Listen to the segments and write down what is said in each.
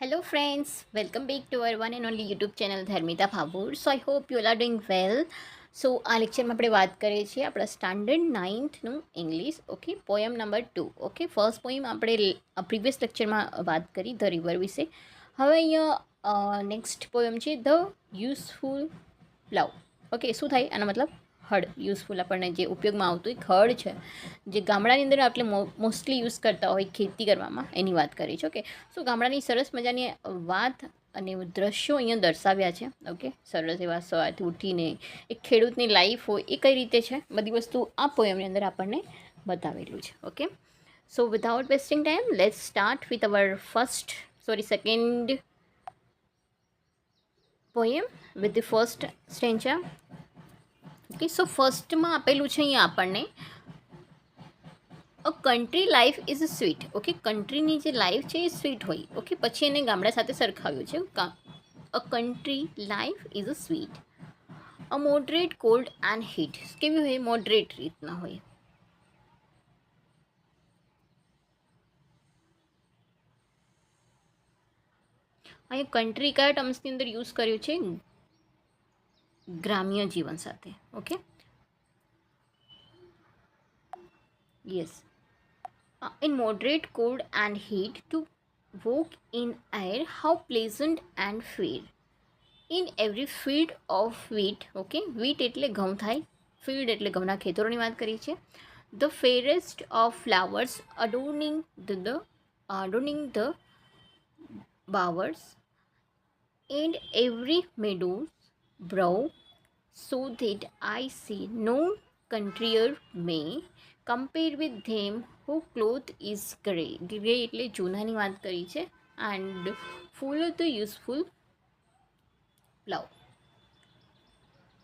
Hello friends, welcome back to our one and only YouTube channel Dharmita Bhabur. So I hope you all are doing well. સો આ લેક્ચરમાં આપણે વાત કરીએ છીએ આપણા સ્ટાન્ડર્ડ નાઇન્થનું English. Okay, poem number 2. Okay, first poem આપણે previous લેક્ચરમાં વાત કરી ધ રિવર વિશે. હવે અહીંયા નેક્સ્ટ પોયમ છે ધ યુઝફુલ લવ. ઓકે, શું થાય આનો મતલબ? હળ. યુઝફુલ આપણને જે ઉપયોગમાં આવતું એક હળ છે, જે ગામડાની અંદર આપણે મોસ્ટલી યુઝ કરતા હોય ખેતી કરવામાં, એની વાત કરી છે. ઓકે, સો ગામડાની સરસ મજાની વાત અને દ્રશ્યો અહીંયા દર્શાવ્યા છે. ઓકે, સરસ એવા સવારથી ઉઠીને એક ખેડૂતની લાઈફ હોય એ કઈ રીતે છે, બધી વસ્તુ આ પોયમની અંદર આપણને બતાવેલું છે. Okay, so without wasting time let's start with our second poem with the first stanza. Okay, so ફર્સ્ટમાં આપેલું છે અહીંયા આપણને a country life is sweet. Okay, કન્ટ્રીની જે લાઈફ છે એ સ્વીટ હોય. ઓકે, પછી એને ગામડા સાથે સરખાવ્યું છે. અ country life is sweet. A moderate cold and heat. કેવી હોય? મોડરેટ રીતના હોય. અહીંયા કન્ટ્રી કયા ટર્મ્સની અંદર યુઝ કર્યું છે? ગ્રામ્ય જીવન સાથે. Okay, yes. In moderate cold and heat, to walk in air, how pleasant and fair. In every field of wheat, okay, wheat એટલે ઘઉં થાય, field એટલે ઘઉંના ખેતરોની વાત કરી છે. The fairest of flowers adorning the bowers, and every meadow's brow, so that I see no countryer may compare with them who cloth is grey. Grey એટલે જૂનાની વાત કરી છે. And follow the useful love.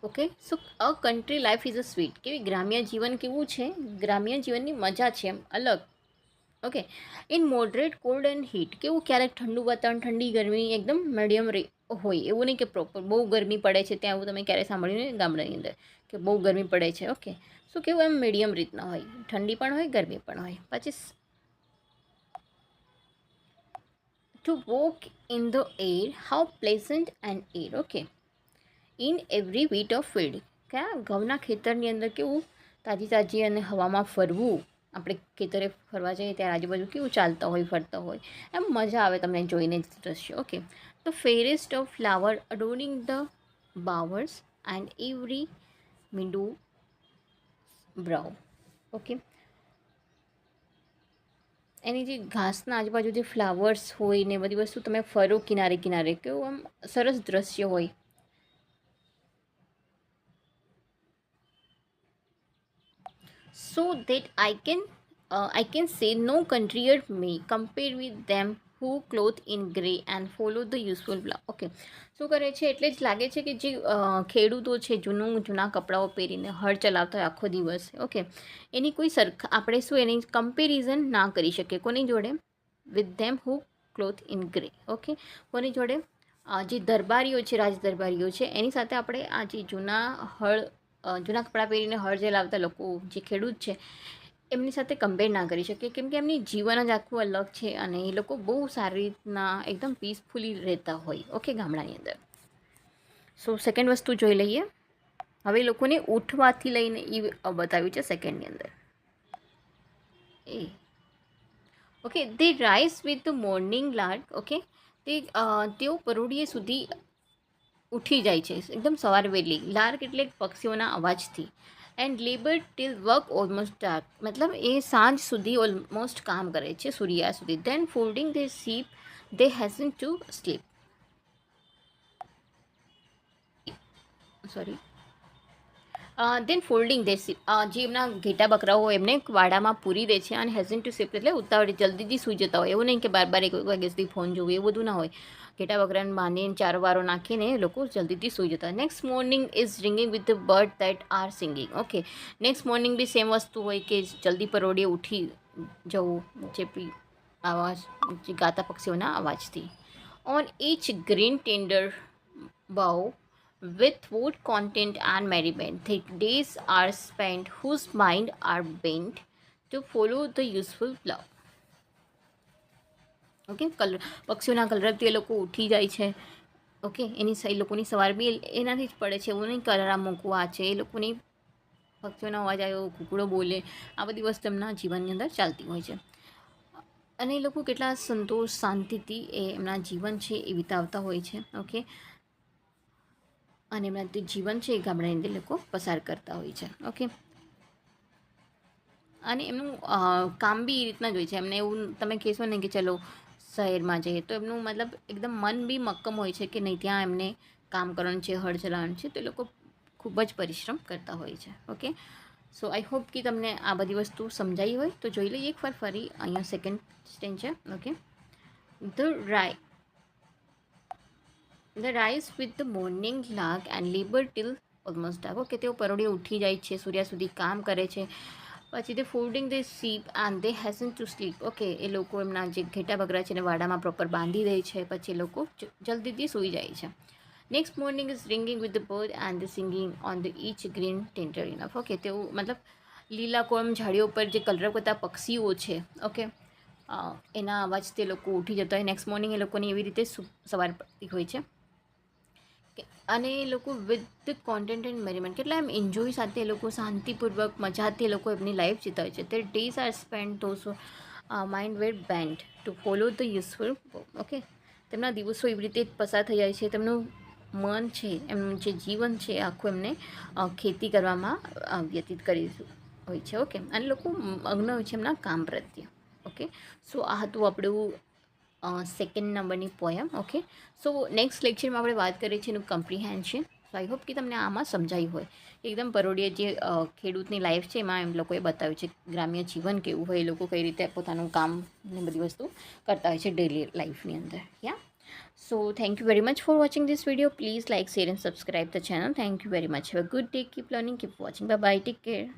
Okay, so a country life is a sweet. કેવી ગ્રામ્ય જીવન કેવું છે? ગ્રામ્ય જીવનની મજા છે એમ અલગ. Okay, in moderate cold and heat. કેવું? ક્યારેક ઠંડુ વાતાવરણ, ઠંડી ગરમી એકદમ મીડિયમ હોય. એવું નહીં કે પ્રોપર બહુ ગરમી પડે છે. ત્યાં એવું તમે ક્યારેય સાંભળ્યું નહીં ગામડાની અંદર કે બહુ ગરમી પડે છે. ઓકે, શું કેવું? એમ મીડિયમ રીતના હોય, ઠંડી પણ હોય, ગરમી પણ હોય. પછી to walk in the air, how pleasant and air. Okay, in every wheat of field. ક્યાં? ઘઉંના ખેતરની અંદર કેવું તાજી તાજી અને હવામાં ફરવું. આપણે ખેતરે ફરવા જઈએ ત્યારે આજુબાજુ કેવું ચાલતા હોય, ફરતા હોય, એમ મજા આવે તમને જોઈને જ દ્રશ્ય. ઓકે, તો forest of flower adoring the bowers and every meadow brow. Okay, એની જે ઘાસના આજુબાજુ જે ફ્લાવર્સ હોય ને બધી વસ્તુ તમે ફરો કિનારે કિનારે, કેવું આમ સરસ દ્રશ્ય હોય. So that I can say no countryer may compare with them who clothe in grey and follow the useful blah. Okay, શું કરે છે? એટલે જ લાગે છે કે જે ખેડૂતો છે જૂના કપડાઓ પહેરીને હળ ચલાવતા હોય આખો દિવસ. ઓકે, એની કોઈ આપણે શું એની કમ્પેરિઝન ના કરી શકીએ. કોની જોડે? With them who cloth in grey. Okay, કોની જોડે? જે દરબારીઓ છે, રાજ દરબારીઓ છે, એની સાથે આપણે આ જે જૂના કપડાં પહેરીને હળ ચલાવતા લોકો, જે ખેડૂત છે, એમની સાથે કમ્પેર ના કરી શકીએ. કેમ કે એમની જીવન જ આખું અલગ છે અને એ લોકો બહુ સારી રીતના એકદમ પીસફુલી રહેતા હોય. ઓકે, ગામડાની અંદર. સો સેકન્ડ વસ્તુ જોઈ લઈએ. હવે લોકોને ઉઠવાથી લઈને એ બતાવ્યું છે સેકન્ડની અંદર. એ okay, they rise with the morning lark. Okay, તેઓ પરોઢિયે સુધી ઉઠી જાય છે એકદમ સવાર વહેલી. લાર્ક એટલે પક્ષીઓના અવાજથી. And labour till work almost dark. મતલબ એ સાંજ સુધી ઓલમોસ્ટ કામ કરે છે, સૂર્યા સુધી. Then folding their sheep they hasten to sleep. Sorry, then folding their sheep. જે એમના ઘેટા બકરાઓ હોય એમને વાડામાં પૂરી દે છે. અને હેઝન ટુ સ્લીપ એટલે ઉતાવળી જલ્દીથી સૂઈ જતા હોય. એવું નહીં કે બાર એક વાગ્યા સુધી ફોન જોવું, એવું બધું ના હોય. ઘેટા બકરાને બાંધીને ચારો વારો નાખીને લોકો જલ્દીથી સૂઈ જતા. Next morning is ringing with the bird that are singing. Okay, next morning બી સેમ વસ્તુ હોય કે જલ્દી પરોઢિયે ઉઠી જવું, જે આવાજ જે ગાતા પક્ષીઓના અવાજથી. On each green tender bough with wood content and merriment, the days are spent whose mind are bent to follow the useful plough. Okay, પક્ષીઓના કલરવથી એ લોકો ઉઠી જાય છે. ઓકે, એ લોકોની સવાર બી એનાથી જ પડે છે. એવું નહીં કલરવ મૂકવું આ છે, એ લોકોની પક્ષીઓનો અવાજ આવ્યો, કૂકડો બોલે, આ બધી વસ્તુ એમના જીવનની અંદર ચાલતી હોય છે. અને એ લોકો કેટલા સંતોષ શાંતિથી એમના જીવન છે એ વિતાવતા હોય છે. ઓકે, અને એમના જે જીવન છે એ ગામડાની અંદર લોકો પસાર કરતા હોય છે. ઓકે, અને એમનું કામ બી એ રીતના જ હોય છે. એમને એવું તમે કહેશો ને કે ચલો શહેરમાં જઈએ, તો એમનું મતલબ એકદમ મન બી મક્કમ હોય છે કે નહીં, ત્યાં એમને કામ કરવાનું છે, હળ ચલાવવાનું છે, તો એ લોકો ખૂબ જ પરિશ્રમ કરતા હોય છે. ઓકે, સો આઈ હોપ કે તમને આ બધી વસ્તુ સમજાઈ હોય. તો જોઈ લઈએ એકવાર ફરી. અહીંયા સેકન્ડ સ્ટેન્જ છે. Okay, the rise with the morning lark and labour till almost dark. Okay, તેઓ પરોઢિયે ઉઠી જાય છે, સૂર્યા સુધી કામ કરે છે. પછી તે folding the sheep and they hasten to sleep. Okay, એ લોકો એમના જે ઘેટા બકરા છે એને વાડામાં પ્રોપર બાંધી દે છે. પછી એ લોકો જલ્દીથી સૂઈ જાય છે. Next morning is ringing with the bird and the singing on the each green tender enough. Okay, તેઓ મતલબ લીલા કોમ ઝાડીઓ પર જે કલરવ કરતા પક્ષીઓ છે. ઓકે, એના અવાજથી એ લોકો ઉઠી જતા હોય. નેક્સ્ટ મોર્નિંગ એ લોકોની એવી રીતે સવાર પડતી હોય છે. અને એ લોકો વિથ ધ કોન્ટેન્ટ એન્ડ મેરીમેન્ટ, કેટલા એમ એન્જોય સાથે એ લોકો શાંતિપૂર્વક મજાથી એ લોકો એમની લાઈફ જીતા હોય છે. The days are spend those mind where bend to follow the useful. Okay, તેમના દિવસો એવી રીતે પસાર થઈ જાય છે. તેમનું મન છે, એમનું જે જીવન છે આખું એમને ખેતી કરવામાં વ્યતીત કરી હોય છે. ઓકે, અને લોકો મગ્ન હોય છે એમના કામ પ્રત્યે. ઓકે, સો આ હતું આપણું સેકન્ડ નંબરની પોયમ. ઓકે, સો નેક્સ્ટ લેક્ચરમાં આપણે વાત કરીએ છીએ એનું કમ્પ્રિહેન્શન. સો આઈ હોપ કે તમને આમાં સમજાયું હોય. એકદમ પરોઢિયે જે ખેડૂતની લાઈફ છે એમાં એમ લોકોએ બતાવ્યું છે ગ્રામ્ય જીવન કેવું હોય, એ લોકો કઈ રીતે પોતાનું કામ ને બધી વસ્તુ કરતા હોય છે ડેલી લાઈફની અંદર. યા, સો thank you very much for watching this video. Please like, share and subscribe the channel. Thank you very much. Have a good day. Keep learning, keep watching. Bye bye. Take care.